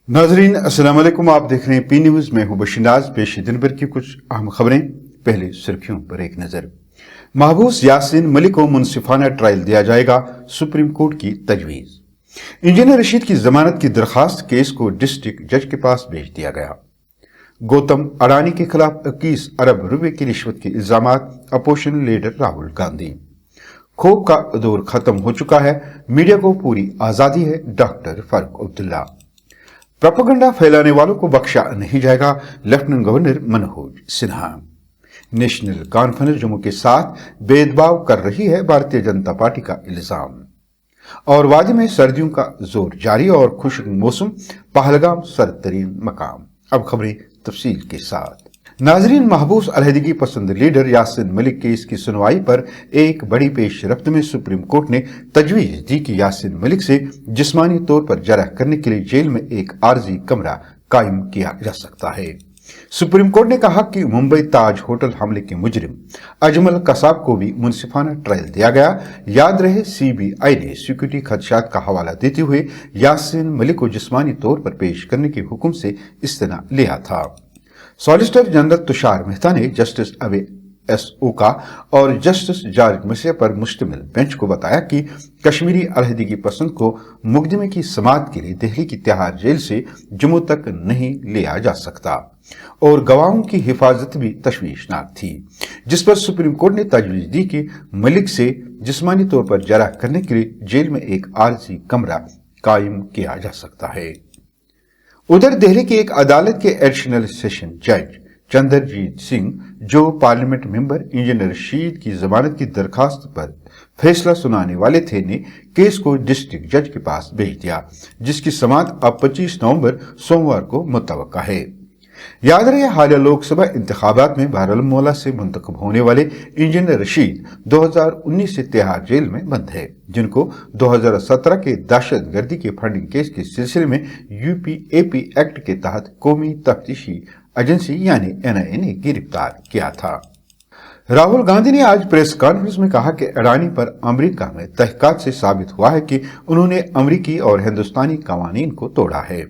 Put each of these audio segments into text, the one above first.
नाजरीन अस्सलाम वालेकुम। आप देख रहे हैं पी न्यूज में हूं बशिंदाज। पेश दिन भर की कुछ अहम खबरें। पहले सुर्खियों पर एक नजर। महबूस यासीन मलिक को मुनसिफाना ट्रायल दिया जाएगा, सुप्रीम कोर्ट की तजवीज। इंजीनियर रशीद की जमानत की दरखास्त केस को डिस्ट्रिक्ट जज के पास भेज दिया गया। गौतम अडानी के खिलाफ 21 अरब रुपए की रिश्वत के इल्जाम, अपोजिशन लीडर राहुल गांधी। खौफ का दौर खत्म हो चुका है, मीडिया को पूरी आजादी है, डॉक्टर फारूक अब्दुल्ला। प्रोपेगेंडा फैलाने वालों को बख्शा नहीं जाएगा, lieutenant governor Manoj Sinha. National conference Jammu के साथ भेदभाव कर रही है, भारतीय जनता पार्टी का इल्जाम। और वादी में सर्दियों का जोर जारी और खुश्क मौसम, पहलगाम सर्द तरीन मकाम। अब खबरें तफसील के साथ। नाजरीन, महबूस अलहदगी पसंद लीडर यासीन मलिक केस की सुनवाई पर एक बड़ी पेशरफ्त में सुप्रीम कोर्ट ने तजवीज दी कि यासीन मलिक से जिस्मानी तौर पर जरह करने के लिए जेल में एक आर्जी कमरा कायम किया जा सकता है। सुप्रीम कोर्ट ने कहा कि मुंबई ताज होटल हमले के मुजरिम अजमल कसाब को भी मुनसिफाना ट्रायल दिया गया। याद रहे, सीबीआई ने सिक्योरिटी खदशात का हवाला देते हुए यासीन मलिक को जिस्मानी तौर पर पेश करने के हुक्म से इस्तना लिया था। सॉलिसिटर जनरल तुषार मेहता ने जस्टिस अवे एस ओका और जस्टिस जॉर्ज मसीह पर मुश्तमिल बेंच को बताया कि कश्मीरी अलहदगी पसंद को मुकदमे की समाअत के लिए दिल्ली की तिहाड़ जेल से जम्मू तक नहीं लिया जा सकता और गवाहों की हिफाजत भी तशवीशनाक थी, जिस पर सुप्रीम कोर्ट ने तजवीज दी कि मलिक से जिस्मानी तौर पर जरह करने के लिए जेल में एक आर्जी कमरा कायम किया जा सकता है। उधर दिल्ली की एक अदालत के एडिशनल सेशन जज चंद्रजीत सिंह, जो पार्लियामेंट मेंबर इंजीनियर रशीद की जमानत की दरखास्त पर फैसला सुनाने वाले थे, ने केस को डिस्ट्रिक्ट जज के पास भेज दिया, जिसकी समाअत अब 25 नवंबर सोमवार को मुतवक्का है। याद रहे, हालिया लोकसभा इंतखाबात में बारामूला से मुंतखब होने वाले इंजीनियर रशीद 2019 से तिहाड़ जेल में बंद है, जिनको 2017 के दहशतगर्दी के फंडिंग केस के सिलसिले में यूपीएपी एक्ट के तहत कौमी तफ्तीशी एजेंसी यानी एनआईए ने गिरफ्तार किया था। राहुल गांधी ने आज प्रेस कॉन्फ्रेंस में कहा कि अडानी पर अमेरिका में तहकीकात से साबित हुआ है कि उन्होंने अमेरिकी और हिंदुस्तानी कवानीन को तोड़ा है।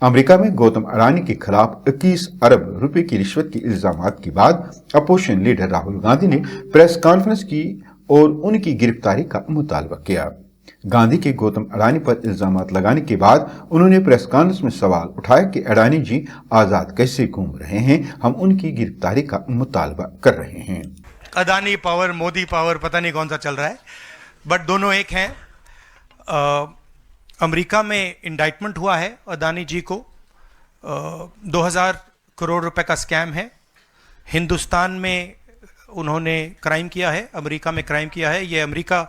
अमेरिका में गौतम अडानी के खिलाफ 21 अरब रुपए की रिश्वत के इल्जामात के बाद अपोजिशन लीडर राहुल गांधी ने प्रेस कॉन्फ्रेंस की और उनकी गिरफ्तारी का मुतालबा किया। गांधी के गौतम अडानी पर इल्जामात लगाने के बाद उन्होंने प्रेस कॉन्फ्रेंस में सवाल उठाया कि अडानी जी आजाद कैसे घूम रहे हैं, हम उनकी गिरफ्तारी का मुतालबा कर रहे हैं। अडानी पावर, मोदी पावर, पता नहीं कौन सा चल रहा है, बट दोनों एक हैं। अमेरिका में इंडाइटमेंट हुआ है अडानी जी को, 2000 करोड़ रुपए का स्कैम है। हिंदुस्तान में उन्होंने क्राइम किया है, अमेरिका में क्राइम किया है, ये अमेरिका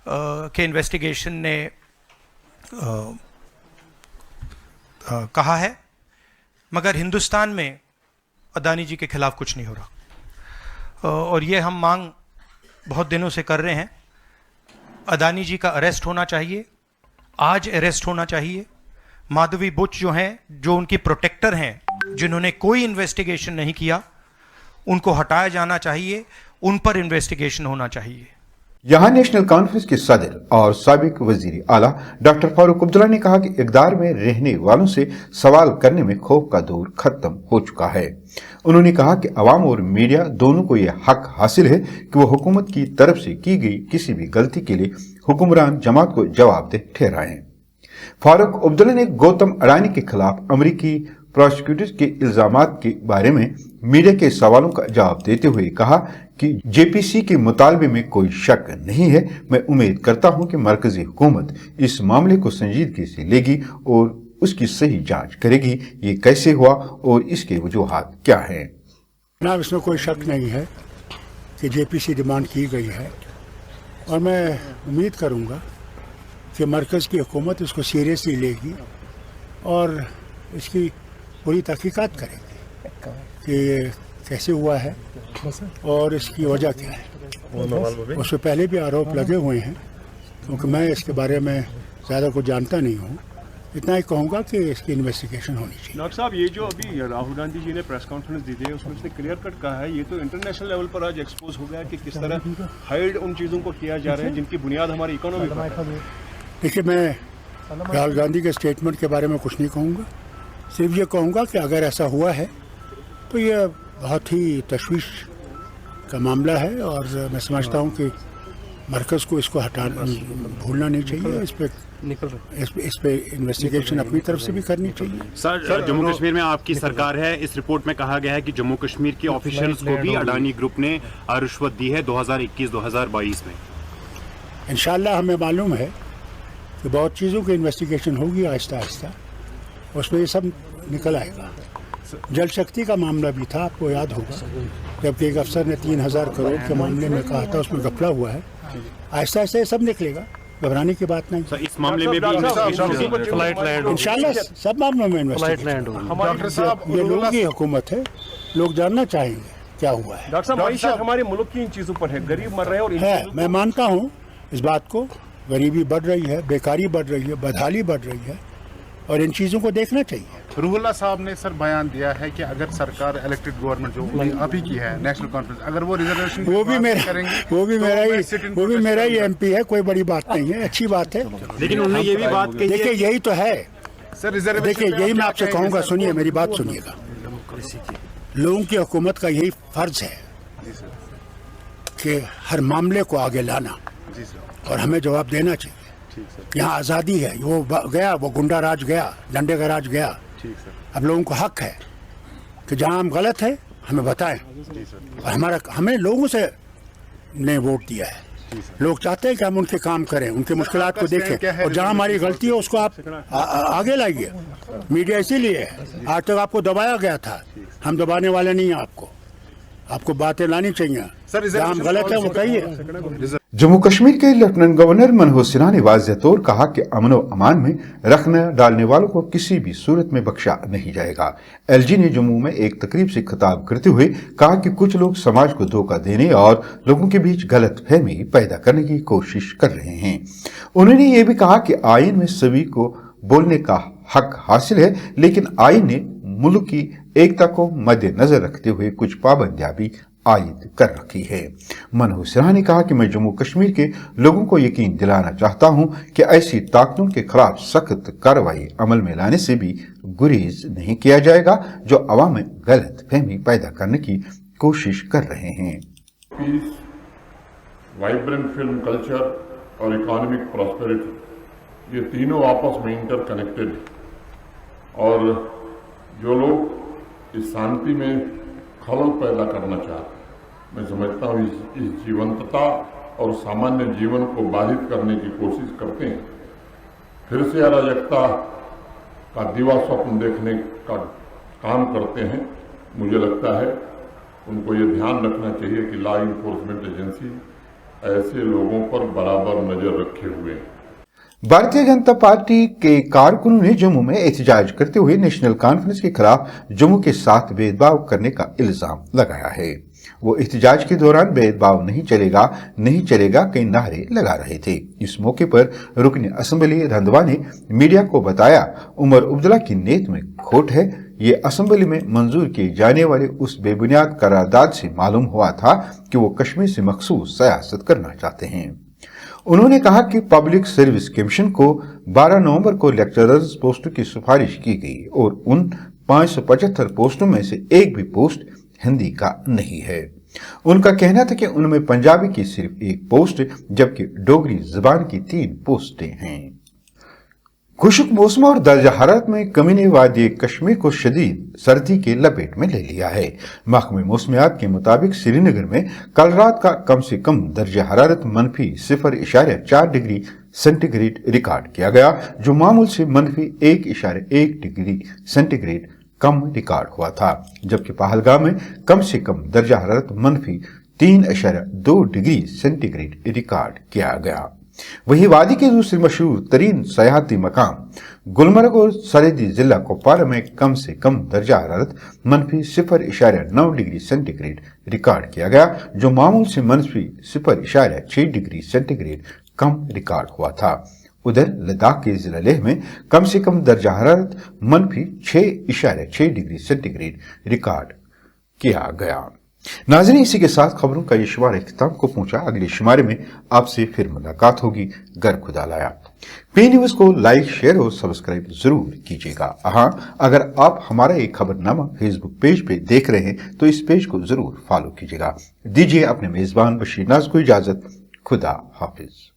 के इन्वेस्टिगेशन ने कहा है, मगर हिंदुस्तान में अडानी जी के खिलाफ कुछ नहीं हो रहा और ये हम मांग बहुत दिनों से कर रहे हैं। अडानी जी का अरेस्ट होना चाहिए, आज अरेस्ट होना चाहिए। माधवी बुच जो हैं, जो उनकी प्रोटेक्टर हैं, जिन्होंने कोई इन्वेस्टिगेशन नहीं किया, उनको हटाया जाना चाहिए, उन पर इन्वेस्टिगेशन होना चाहिए। यहां नेशनल कॉन्फ्रेंस के सदर और साबिक वजीर आला डॉक्टर फारूक अब्दुल्ला ने कहा कि इक़्तिदार में रहने वालों से सवाल करने में खौफ का दौर खत्म हो चुका है। उन्होंने कहा कि अवाम और मीडिया दोनों को यह हक हासिल है कि वो हुकूमत की तरफ से की गई किसी भी गलती के लिए हुक्मरान जमात को जवाबदेह ठहराएं। फारूक अब्दुल्ला ने गौतम अडानी के खिलाफ अमेरिकी प्रोसिक्यूटर्स के इल्जामात के बारे में मीडिया के सवालों का जवाब देते हुए कहा कि जेपीसी के मुतालबे में कोई शक नहीं है। मैं उम्मीद करता हूं कि मरकजी हुकूमत इस मामले को संजीदगी से लेगी और उसकी सही जांच करेगी, ये कैसे हुआ और इसके वजूहात क्या हैं। ना इसमें कोई शक नहीं है कि जेपीसी डिमांड की गई है और मैं उम्मीद करूंगा कि मरकज़ की हुकूमत इसको सीरियसली लेगी और इसकी पूरी तहकीकात करेगी कि ये कैसे हुआ है और इसकी वजह क्या है। उससे पहले भी आरोप लगे हुए हैं, क्योंकि मैं इसके बारे में ज़्यादा कुछ जानता नहीं हूँ। इतना ही कहूँगा कि इसकी इन्वेस्टिगेशन होनी चाहिए। डॉक्टर साहब, ये जो अभी राहुल गांधी जी ने प्रेस कॉन्फ्रेंस दी थी, उसमें उसने क्लियर कट कहा है, ये तो इंटरनेशनल लेवल पर आज एक्सपोज हो गया कि किस तरह हाइड उन चीज़ों को किया जा रहा है जिनकी बुनियाद हमारी इकोनॉमी पर है। देखिए, मैं राहुल गांधी के स्टेटमेंट के बारे में कुछ नहीं कहूँगा, सिर्फ ये कहूँगा कि अगर ऐसा हुआ है तो ये बहुत ही तशवीश का मामला है और मैं समझता हूँ कि मरकज़ को इसको भूलना नहीं चाहिए, इस पे इन्वेस्टिगेशन अपनी तरफ से भी करनी चाहिए। सर, जम्मू कश्मीर में आपकी सरकार है, इस रिपोर्ट में कहा गया है कि जम्मू कश्मीर के ऑफिशियल्स को भी अडानी ग्रुप ने रिश्वत दी है 2021-2022 में। इंशाल्लाह हमें मालूम है कि बहुत चीज़ों की इन्वेस्टिगेशन होगी आहिस्ता आहिस्ता, उसमें ये सब निकल आएगा। जल शक्ति का मामला भी था, आपको याद होगा, जबकि एक अफसर ने 3000 करोड़ के मामले में कहा था उसमें घपला हुआ है। आहिस्ता आहिस्ता ये सब निकलेगा, घबराने की बात नहीं। इस मामले में भी इंशाल्लाह सब मामलों में इन्वेस्टिगेशन। ये लोगों की हुकूमत है, लोग जानना चाहेंगे क्या हुआ है। डॉक्टर साहब, माइशत हमारे मुल्क की इन चीज़ों पर है, गरीब मर रहे हैं और है, मैं मानता हूँ इस बात को, गरीबी बढ़ रही है, बेकारी बढ़ रही है, बदहाली बढ़ रही है और इन चीज़ों को देखना चाहिए। रूहुल्ला साहब ने सर बयान दिया है कि अगर सरकार इलेक्टेड गवर्नमेंट जो अभी की है नेशनल कॉन्फ्रेंस, अगर वो रिजर्वेशन वो भी मेरा ही एमपी है, कोई बड़ी बात नहीं है, अच्छी बात है। लेकिन उन्होंने ये भी बात कही, देखिए यही तो है सर रिजर्वेशन। देखिए यही मैं आपसे कहूँगा, सुनिए मेरी बात सुनिएगा। लोगों की हुकूमत का यही फर्ज है कि हर मामले को आगे लाना और हमें जवाब देना चाहिए। यहाँ आज़ादी है, वो गया, वो गुंडा राज गया, डंडे का राज गया। अब लोगों को हक है कि जहाँ हम गलत है हमें बताएं, और हमें लोगों से ने वोट दिया है, लोग चाहते हैं कि हम उनके काम करें, उनकी मुश्किलात को देखें, और जहाँ हमारी गलती है उसको आप आगे लाइए। मीडिया इसीलिए है, आज तक आपको दबाया गया था, हम दबाने वाले नहीं हैं आपको बातें लानी चाहिए, जहाँ हम गलत है वो कहिए। जम्मू कश्मीर के लेफ्टिनेंट गवर्नर मनोज सिन्हा ने वाज़ेह तौर कहा कि अमन व अमान में रखना डालने वालों को किसी भी सूरत में बख्शा नहीं जाएगा। एलजी ने जम्मू में एक तकरीब से खिताब करते हुए कहा कि कुछ लोग समाज को धोखा देने और लोगों के बीच गलत फहमी पैदा करने की कोशिश कर रहे हैं। उन्होंने ये भी कहा कि आइन में सभी को बोलने का हक हासिल है, लेकिन आइन ने मुल्क की एकता को मद्देनजर रखते हुए कुछ पाबंदियां भी आयद कर रखी है। मनोज सिन्हा ने कहा कि मैं जम्मू कश्मीर के लोगों को यकीन दिलाना चाहता हूं कि ऐसी ताकतों के खिलाफ सख्त कार्रवाई अमल में लाने से भी गुरेज नहीं किया जाएगा जो अवाम में गलत फहमी पैदा करने की कोशिश कर रहे हैं। पीस, वाइब्रेंट फिल्म कल्चर और इकोनॉमिक प्रॉस्पेरिटी, ये तीनों आपस में इंटरकनेक्टेड है और जो लोग इस शांति में खलल पैदा करना चाहते हैं, मैं समझता हूँ इस जीवंतता और सामान्य जीवन को बाधित करने की कोशिश करते हैं। फिर से अराजकता का दिवा स्वप्न देखने का काम करते हैं। मुझे लगता है उनको ये ध्यान रखना चाहिए कि लॉ इन्फोर्समेंट एजेंसी ऐसे लोगों पर बराबर नजर रखे हुए हैं। भारतीय जनता पार्टी के कारकुनों ने जम्मू में एहतजाज करते हुए नेशनल कॉन्फ्रेंस के खिलाफ जम्मू के साथ भेदभाव करने का इल्जाम लगाया है। वो एहतजाज के दौरान भेदभाव नहीं चलेगा कई नारे लगा रहे थे। इस मौके पर रुकन असेंबली रंधवा ने मीडिया को बताया, उमर अब्दुल्ला की नीयत में खोट है। ये असेंबली में मंजूर किए जाने वाले उस बेबुनियाद करारदाद से मालूम हुआ था कि वो कश्मीर से मखसूस सियासत करना चाहते हैं। उन्होंने कहा कि पब्लिक सर्विस कमीशन को 12 नवंबर को लेक्चरर्स पोस्टों की सिफारिश की गई और उन 575 पोस्टों में से एक भी पोस्ट हिंदी का नहीं है। उनका कहना था कि उनमें पंजाबी की सिर्फ एक पोस्ट जबकि डोगरी जुबान की 3 पोस्टें हैं। खुश्क मौसम और दर्जा हरारत में कमी ने वादी कश्मीर को शदीद सर्दी के लपेट में ले लिया है। महकमे मौसमियात के मुताबिक श्रीनगर में कल रात का कम से कम दर्जा हरारत -0.4 डिग्री सेंटीग्रेड रिकॉर्ड किया गया, जो मामूल से -1.1 डिग्री सेंटीग्रेड कम रिकॉर्ड हुआ था। जबकि पहलगाम में कम से कम दर्जा हरारत -3.2 डिग्री सेंटीग्रेड रिकॉर्ड किया गया। वही वादी के दूसरे मशहूर तरीन सयाहती मकाम गुलमर्ग और सरेदी जिला कुपवारा में कम से कम दर्जा हरारत -0.9 डिग्री सेंटीग्रेड रिकॉर्ड किया गया, जो मामूल से -0.6 डिग्री सेंटीग्रेड कम रिकॉर्ड हुआ था। उधर लद्दाख के जिला लेह में कम से कम दर्जा हरारत -6.6 डिग्री सेंटीग्रेड रिकॉर्ड किया गया। नाज़रीन, इसी के साथ खबरों का ये शुमारा इख्तिताम को पहुंचा। अगले शुमारे में आपसे फिर मुलाकात होगी। गर खुदा लाया। पी न्यूज को लाइक, शेयर और सब्सक्राइब जरूर कीजिएगा। हाँ, अगर आप हमारा एक खबरनामा फेसबुक पेज पे देख रहे हैं तो इस पेज को जरूर फॉलो कीजिएगा। दीजिए अपने मेजबान बशीर नाज को इजाजत। खुदा हाफिज।